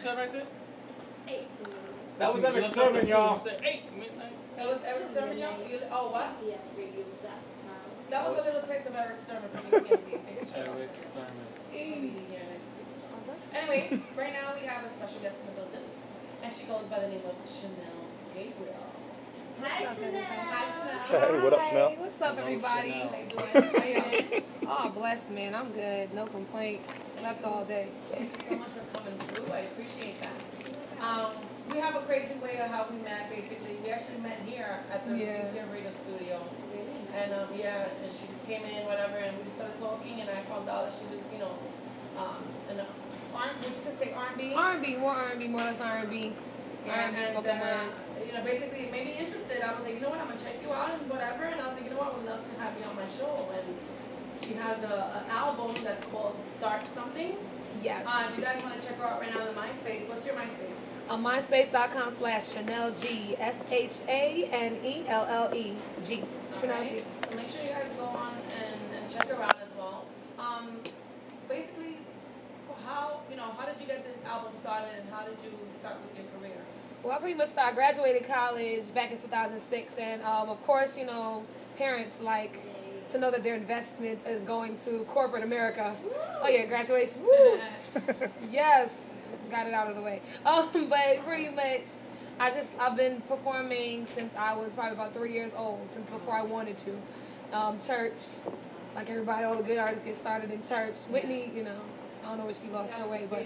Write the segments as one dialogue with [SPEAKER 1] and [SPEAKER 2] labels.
[SPEAKER 1] said right there?
[SPEAKER 2] 8.
[SPEAKER 3] That was every sermon, y'all.
[SPEAKER 4] That was Eric's sermon, y'all? Oh, what? That was a little taste of Eric's sermon for me. Eric's sermon. Anyway, right now we have a special guest in the building, and she goes by the name of Shanelle Grabriel.
[SPEAKER 2] Hi, Shanelle.
[SPEAKER 4] Hi, Shanelle.
[SPEAKER 5] Hey, what up, Shanelle?
[SPEAKER 6] What's up, everybody?
[SPEAKER 4] How you doing?
[SPEAKER 6] Oh, blessed, man. I'm good. No complaints. Slept all day.
[SPEAKER 4] Thank you so much for coming through. I appreciate that. We have a crazy way of how we met, basically. We actually met here at the radio studio. And and she just came in, whatever, and we just started talking, and I found out that she was, you know, an would you could say R&B?
[SPEAKER 6] R&B, more or less R&B.
[SPEAKER 4] Yeah, and you know, basically it made me interested. I was like, you know what, I'm gonna check you out and whatever, and I was like, you know what, I would love to have you on my show. And she has an album that's called Start Something.
[SPEAKER 6] Yes.
[SPEAKER 4] If you guys want to check her out right now on the MySpace, what's your MySpace?
[SPEAKER 6] MySpace.com/Shanelle G, SHANELLE G. Shanelle G.
[SPEAKER 4] So make sure you guys go on and check her out as well. Basically, how did you get this album started, and how did you start with your career?
[SPEAKER 6] Well, I pretty much graduated college back in 2006, and of course, you know, parents like to know that their investment is going to corporate America. Woo! Oh yeah, graduation. Woo! Yes, got it out of the way. But pretty much, I've been performing since I was probably about 3 years old, since before I wanted to. Church, like everybody, all the good artists get started in church. Whitney, you know, I don't know where she lost her way, but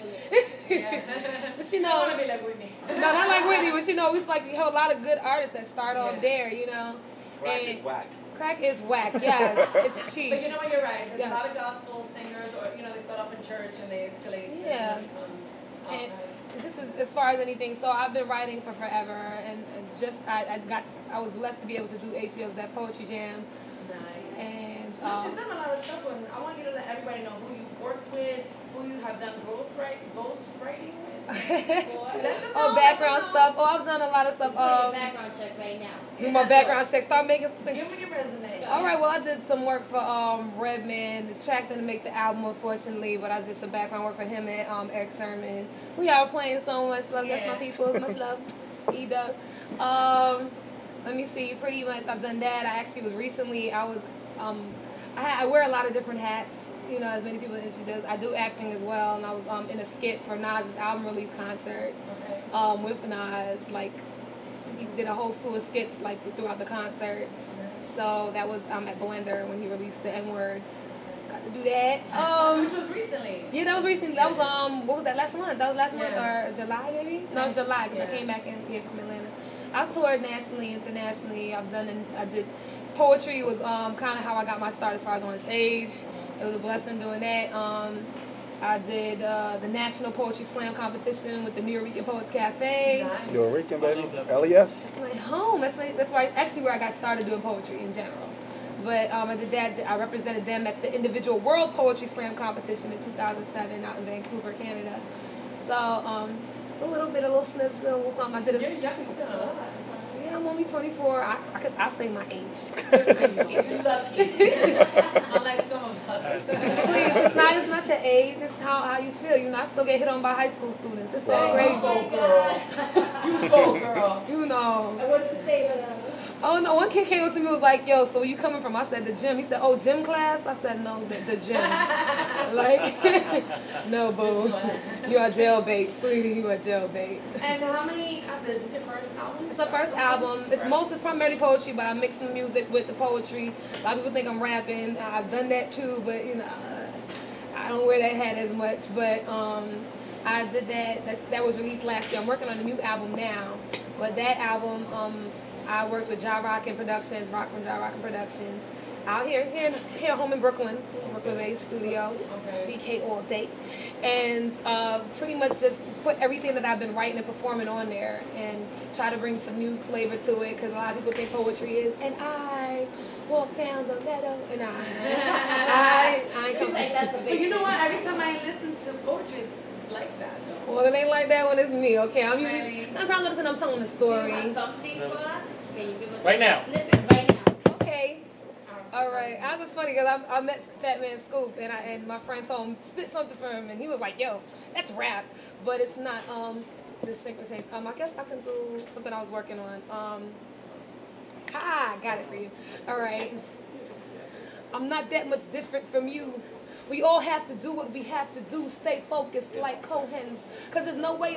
[SPEAKER 6] but you know,
[SPEAKER 4] I want to be like Whitney.
[SPEAKER 6] No, not like Whitney, but you know, it's like we have a lot of good artists that start off there, you know.
[SPEAKER 3] Crack is whack.
[SPEAKER 6] Crack is whack, yes. It's cheap.
[SPEAKER 4] But you know what, you're right. There's a lot of gospel singers, or you know, they start off in church and they escalate.
[SPEAKER 6] Yeah. And just as far as anything, so I've been writing for forever, and just I was blessed to be able to do HBO's That Poetry Jam.
[SPEAKER 4] Nice.
[SPEAKER 6] And
[SPEAKER 4] she's done a lot of stuff with. I want you to let everybody know who you've worked with, who you have done ghostwriting with.
[SPEAKER 6] Oh, background stuff. Oh, I've done a lot of stuff.
[SPEAKER 2] Background check right now.
[SPEAKER 6] Do my background check. Start making things.
[SPEAKER 4] Give me your resume.
[SPEAKER 6] All right. Well, I did some work for Redman. The track didn't make the album, unfortunately, but I did some background work for him and Eric Sermon. We are playing so much love. That's my people's. Much love. E-Dub. Let me see. Pretty much, I've done that. I actually was recently. I wear a lot of different hats. You know, as many people that she does. I do acting as well, and I was in a skit for Nas's album release concert with Nas. Like, he did a whole slew of skits like throughout the concert. So that was at Blender when he released the N-word. Got to do that.
[SPEAKER 4] Which was recently.
[SPEAKER 6] Yeah, that was recently. That was what was that, last month? That was last month or July maybe? No, it was July because I came back in here from Atlanta. I toured nationally, internationally. I did poetry was kind of how I got my start as far as on stage. It was a blessing doing that. I did the National Poetry Slam competition with the New York Poets Cafe.
[SPEAKER 4] Nice.
[SPEAKER 5] You're a Rican, baby. LES.
[SPEAKER 6] That's my home. That's actually where I got started doing poetry in general. But I did that. I represented them at the individual World Poetry Slam competition in 2007 out in Vancouver, Canada. So it's a little snips, a little something. I did it.
[SPEAKER 4] You're young, you've done a lot.
[SPEAKER 6] Yeah, I'm only 24. I say my age.
[SPEAKER 4] You're lucky. Unlike some of us.
[SPEAKER 6] Please, it's not your age. It's how you feel. You know, I still get hit on by high school students. It's a great
[SPEAKER 4] go, girl. You go, girl.
[SPEAKER 6] You know.
[SPEAKER 2] I want to stay with them.
[SPEAKER 6] Oh no! One kid came up to me and was like, "Yo, so where you coming from?" I said, "The gym." He said, "Oh, gym class?" I said, "No, the gym." Like, no, boo. You are jailbait, sweetie. You are jailbait.
[SPEAKER 4] And how many? Is this your first album?
[SPEAKER 6] It's our first album. It's primarily poetry, but I'm mixing the music with the poetry. A lot of people think I'm rapping. I've done that too, but you know, I don't wear that hat as much. But I did that. That was released last year. I'm working on a new album now, but that album, I worked with Rock from Productions, out here home in Brooklyn-based studio, BK all day, and pretty much just put everything that I've been writing and performing on there, and try to bring some new flavor to it, because a lot of people think poetry is, and I walk down the meadow, and I ain't coming.
[SPEAKER 4] But you know what? Every time I listen to poetry, it's like that. Though.
[SPEAKER 6] Well, it ain't like that when it's me. Okay, I'm usually sometimes I'm telling the story.
[SPEAKER 2] Do you have something for us? Can you give us
[SPEAKER 1] right now?
[SPEAKER 2] A snippet right now?
[SPEAKER 6] Okay.
[SPEAKER 4] All
[SPEAKER 6] All right, I was just funny because I met Fat Man Scoop and my friend told him spit something for him and he was like, "Yo, that's rap," but it's not this synchronization. I guess I can do something I was working on. Got it for you. All right. I'm not that much different from you. We all have to do what we have to do. Stay focused like Cohens, because there's no way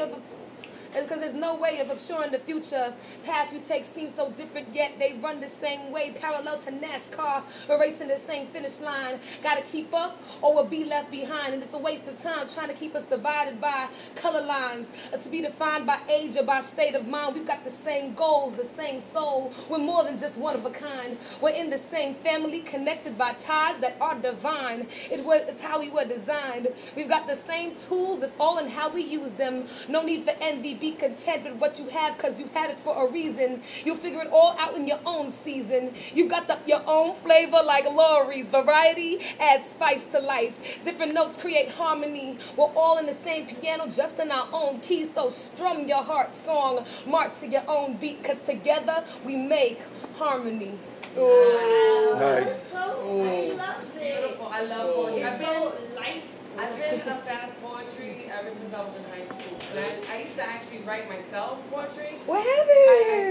[SPEAKER 6] of assuring the future. Paths we take seem so different, yet they run the same way, parallel to NASCAR, erasing the same finish line. Gotta keep up or we'll be left behind, and it's a waste of time trying to keep us divided by color lines, to be defined by age or by state of mind. We've got the same goals, the same soul. We're more than just one of a kind. We're in the same family, connected by ties that are divine. It's how we were designed. We've got the same tools. It's all in how we use them. No need for envy. Be content with what you have, because you had it for a reason. You'll figure it all out in your own season. You got your own flavor like Laurie's. Variety adds spice to life. Different notes create harmony. We're all in the same piano, just in our own key. So strum your heart song, march to your own beat, because together we make harmony.
[SPEAKER 2] Wow.
[SPEAKER 5] Nice.
[SPEAKER 2] I love it.
[SPEAKER 4] Beautiful. I love poetry.
[SPEAKER 2] It's so life.
[SPEAKER 4] I've been a fan of poetry ever since I was in high school. And I used to actually write myself poetry.
[SPEAKER 6] What
[SPEAKER 4] I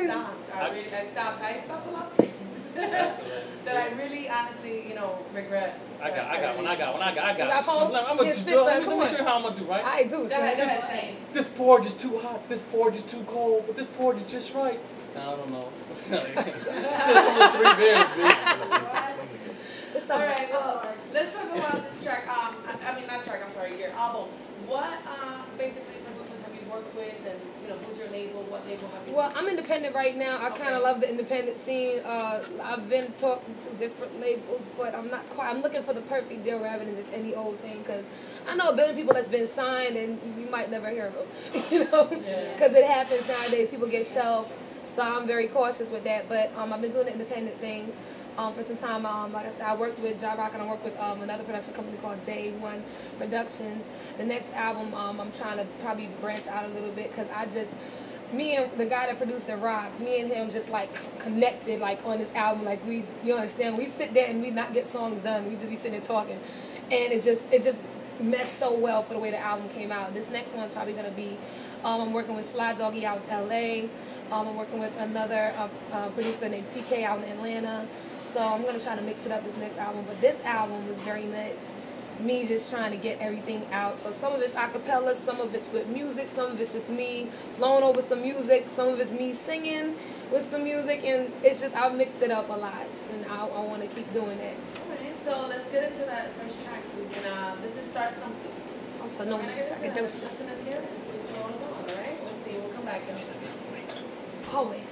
[SPEAKER 6] happened?
[SPEAKER 4] stopped. I stopped a lot of things that I really, honestly, regret.
[SPEAKER 1] I got one.
[SPEAKER 6] You got
[SPEAKER 1] I'm
[SPEAKER 6] home?
[SPEAKER 1] gonna
[SPEAKER 6] Yeah,
[SPEAKER 1] just
[SPEAKER 6] spit
[SPEAKER 1] do
[SPEAKER 6] some.
[SPEAKER 1] let me show you how I'm gonna do, right?
[SPEAKER 6] I do.
[SPEAKER 4] Go ahead, say.
[SPEAKER 1] This porridge is too hot, this porridge is too cold, but this porridge is just right. I don't know. It's just almost 3 beers,
[SPEAKER 4] All right, well, let's talk about this track. Your album. What basically producers have you worked with, and who's your label? What label have you?
[SPEAKER 6] Well, I'm independent right now. I kind of love the independent scene. I've been talking to different labels, but I'm not quite. I'm looking for the perfect deal rather than just any old thing, because I know a billion people that's been signed and you might never hear of them, because it happens nowadays. People get shelved, so I'm very cautious with that. But I've been doing the independent thing for some time. Like I said, I worked with Ja Rock and I worked with another production company called Day One Productions. The next album, I'm trying to probably branch out a little bit, because me and the guy that produced The Rock, me and him just like connected like on this album. Like you understand, we sit there and we not get songs done. We just be sitting there talking, and it just meshed so well for the way the album came out. This next one's probably gonna be, I'm working with Sly Doggy out in LA. I'm working with another producer named TK out in Atlanta. So I'm going to try to mix it up this next album. But this album was very much me just trying to get everything out. So some of it's a cappella, some of it's with music, some of it's just me flowing over some music, some of it's me singing with some music, and it's just, I've mixed it up a lot, and I want to keep doing that.
[SPEAKER 4] Alright, so let's get into that first track. So we can, this is Start Something.
[SPEAKER 6] Also known as Braggadocious.
[SPEAKER 4] Listeners here and see what you're all about, alright? We'll see, we'll come back.
[SPEAKER 6] Always.